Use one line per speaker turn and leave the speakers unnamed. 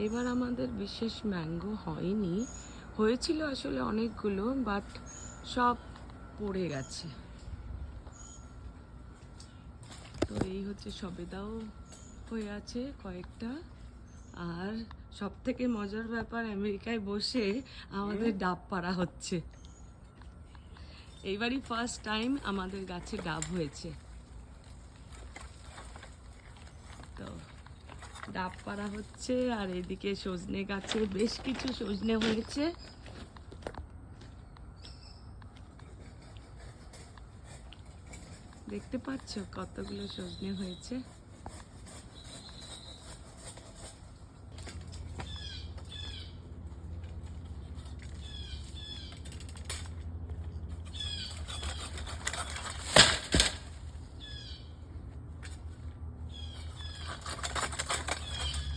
এবার আমাদের বিশেষ ম্যাঙ্গো হয়নি, হয়েছিল আসলে অনেকগুলো, বাট সব পড়ে গেছে। তো এই হচ্ছে সবেদাও হয়ে আছে কয়েকটা। আর সব থেকে মজার ব্যাপার, আমেরিকায় বসে আমাদের ডাব পাড়া হচ্ছে। এইবারই ফার্স্ট টাইম আমাদের গাছে ডাব হয়েছে। তো ডাব পাড়া হচ্ছে, আর এদিকে সজনে গাছে বেশ কিছু সজনে হয়েছে। দেখতে পাচ্ছ কতগুলো সজনে হয়েছে।